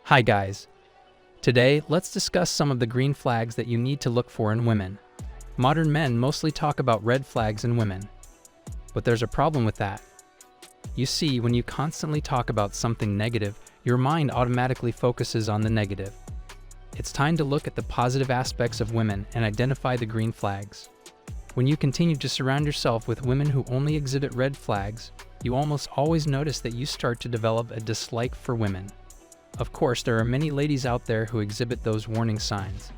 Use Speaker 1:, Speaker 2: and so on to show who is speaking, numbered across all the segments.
Speaker 1: Hi guys. Today, let's discuss some of the green flags that you need to look for in women. Modern men mostly talk about red flags in women. But there's a problem with that. You see, when you constantly talk about something negative, your mind automatically focuses on the negative. It's time to look at the positive aspects of women and identify the green flags. When you continue to surround yourself with women who only exhibit red flags, you almost always notice that you start to develop a dislike for women. Of course, there are many ladies out there who exhibit those warning signs.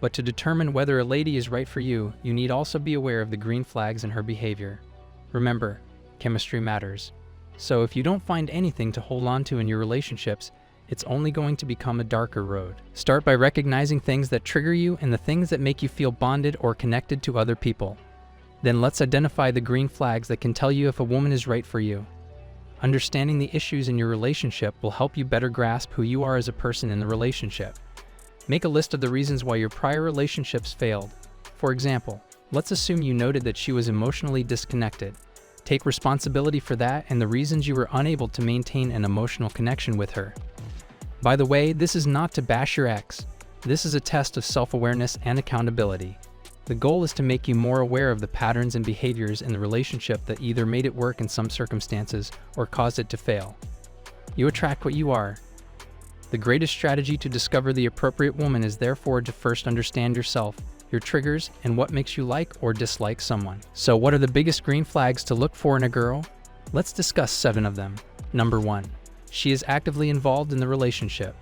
Speaker 1: But to determine whether a lady is right for you, you need also be aware of the green flags in her behavior. Remember, chemistry matters. So if you don't find anything to hold on to in your relationships, it's only going to become a darker road. Start by recognizing things that trigger you and the things that make you feel bonded or connected to other people. Then let's identify the green flags that can tell you if a woman is right for you. Understanding the issues in your relationship will help you better grasp who you are as a person in the relationship. Make a list of the reasons why your prior relationships failed. For example, let's assume you noted that she was emotionally disconnected. Take responsibility for that and the reasons you were unable to maintain an emotional connection with her. By the way, this is not to bash your ex. This is a test of self-awareness and accountability. The goal is to make you more aware of the patterns and behaviors in the relationship that either made it work in some circumstances or caused it to fail. You attract what you are. The greatest strategy to discover the appropriate woman is therefore to first understand yourself, your triggers, and what makes you like or dislike someone. So what are the biggest green flags to look for in a girl? Let's discuss 7 of them. Number 1. She is actively involved in the relationship.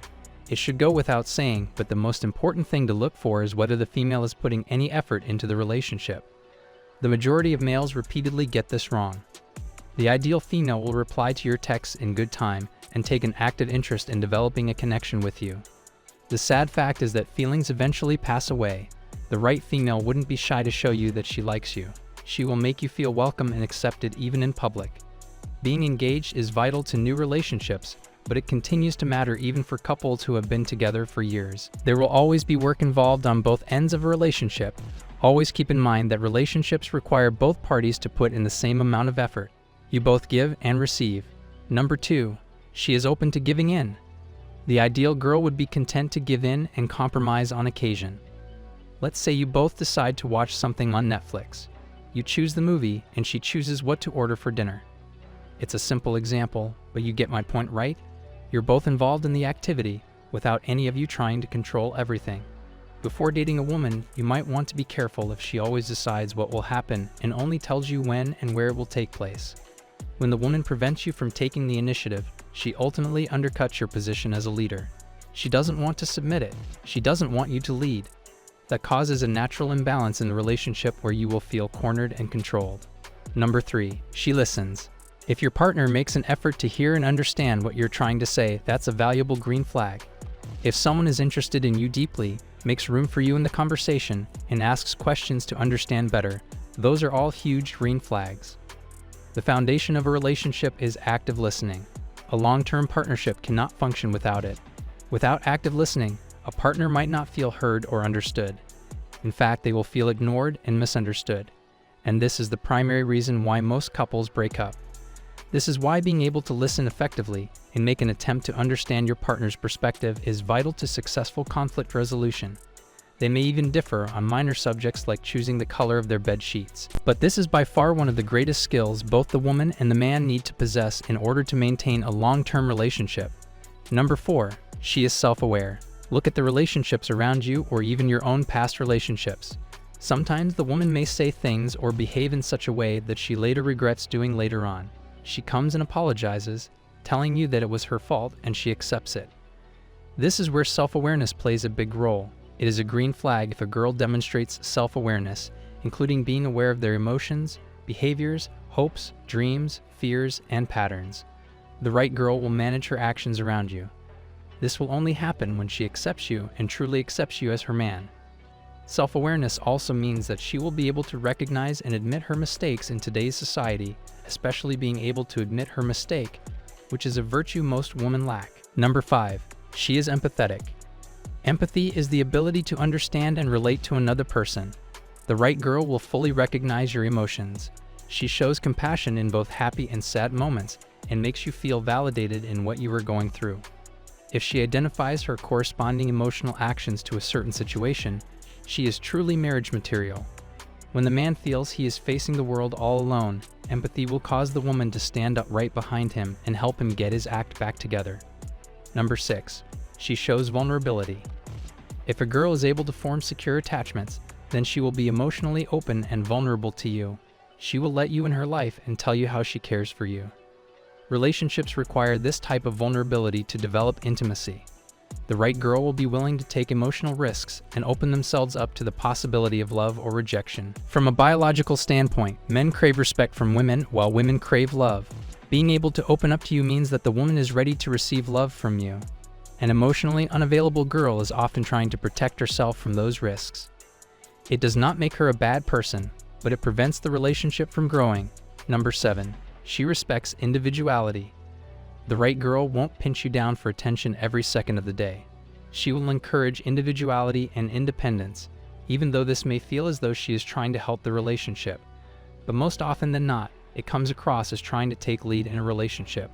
Speaker 1: It should go without saying, but the most important thing to look for is whether the female is putting any effort into the relationship. The majority of males repeatedly get this wrong. The ideal female will reply to your texts in good time and take an active interest in developing a connection with you. The sad fact is that feelings eventually pass away. The right female wouldn't be shy to show you that she likes you. She will make you feel welcome and accepted even in public. Being engaged is vital to new relationships, but it continues to matter even for couples who have been together for years. There will always be work involved on both ends of a relationship. Always keep in mind that relationships require both parties to put in the same amount of effort. You both give and receive. Number 2. She is open to giving in. The ideal girl would be content to give in and compromise on occasion. Let's say you both decide to watch something on Netflix. You choose the movie and she chooses what to order for dinner. It's a simple example, but you get my point, right? You're both involved in the activity without any of you trying to control everything. Before dating a woman, you might want to be careful if she always decides what will happen and only tells you when and where it will take place. When the woman prevents you from taking the initiative, she ultimately undercuts your position as a leader. She doesn't want to submit it. She doesn't want you to lead. That causes a natural imbalance in the relationship where you will feel cornered and controlled. Number 3. She listens. If your partner makes an effort to hear and understand what you're trying to say, that's a valuable green flag. If someone is interested in you deeply, makes room for you in the conversation, and asks questions to understand better, those are all huge green flags. The foundation of a relationship is active listening. A long-term partnership cannot function without it. Without active listening, a partner might not feel heard or understood. In fact, they will feel ignored and misunderstood. And this is the primary reason why most couples break up. This is why being able to listen effectively and make an attempt to understand your partner's perspective is vital to successful conflict resolution. They may even differ on minor subjects like choosing the color of their bed sheets. But this is by far one of the greatest skills both the woman and the man need to possess in order to maintain a long-term relationship. Number 4. She is self-aware. Look at the relationships around you or even your own past relationships. Sometimes the woman may say things or behave in such a way that she later regrets doing later on. She comes and apologizes, telling you that it was her fault and she accepts it. This is where self-awareness plays a big role. It is a green flag if a girl demonstrates self-awareness, including being aware of their emotions, behaviors, hopes, dreams, fears, and patterns. The right girl will manage her actions around you. This will only happen when she accepts you and truly accepts you as her man. Self-awareness also means that she will be able to recognize and admit her mistakes in today's society, especially being able to admit her mistake, which is a virtue most women lack. Number 5. She is empathetic. Empathy is the ability to understand and relate to another person. The right girl will fully recognize your emotions. She shows compassion in both happy and sad moments and makes you feel validated in what you are going through. If she identifies her corresponding emotional actions to a certain situation, she is truly marriage material. When the man feels he is facing the world all alone, empathy will cause the woman to stand up right behind him and help him get his act back together. Number 6. She shows vulnerability. If a girl is able to form secure attachments, then she will be emotionally open and vulnerable to you. She will let you in her life and tell you how she cares for you. Relationships require this type of vulnerability to develop intimacy. The right girl will be willing to take emotional risks and open themselves up to the possibility of love or rejection. From a biological standpoint, men crave respect from women while women crave love. Being able to open up to you means that the woman is ready to receive love from you. An emotionally unavailable girl is often trying to protect herself from those risks. It does not make her a bad person, but it prevents the relationship from growing. Number 7. She respects individuality. The right girl won't pinch you down for attention every second of the day. She will encourage individuality and independence, even though this may feel as though she is trying to help the relationship. But most often than not, it comes across as trying to take lead in a relationship.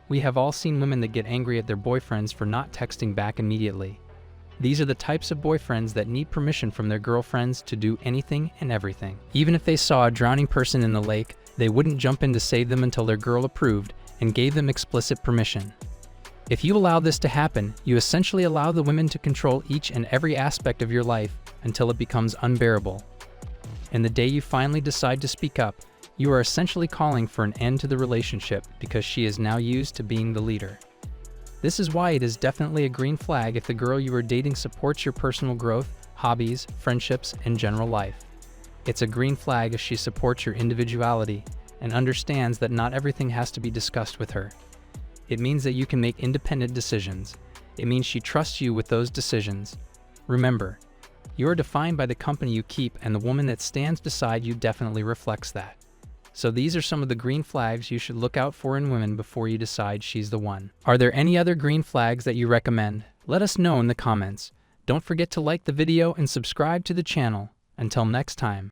Speaker 1: We have all seen women that get angry at their boyfriends for not texting back immediately. These are the types of boyfriends that need permission from their girlfriends to do anything and everything. Even if they saw a drowning person in the lake, they wouldn't jump in to save them until their girl approved and gave them explicit permission. If you allow this to happen, you essentially allow the women to control each and every aspect of your life until it becomes unbearable. And the day you finally decide to speak up, you are essentially calling for an end to the relationship because she is now used to being the leader. This is why it is definitely a green flag if the girl you are dating supports your personal growth, hobbies, friendships, and general life. It's a green flag if she supports your individuality and understands that not everything has to be discussed with her. It means that you can make independent decisions. It means she trusts you with those decisions. Remember, you are defined by the company you keep, and the woman that stands beside you definitely reflects that. So these are some of the green flags you should look out for in women before you decide she's the one. Are there any other green flags that you recommend? Let us know in the comments. Don't forget to like the video and subscribe to the channel. Until next time.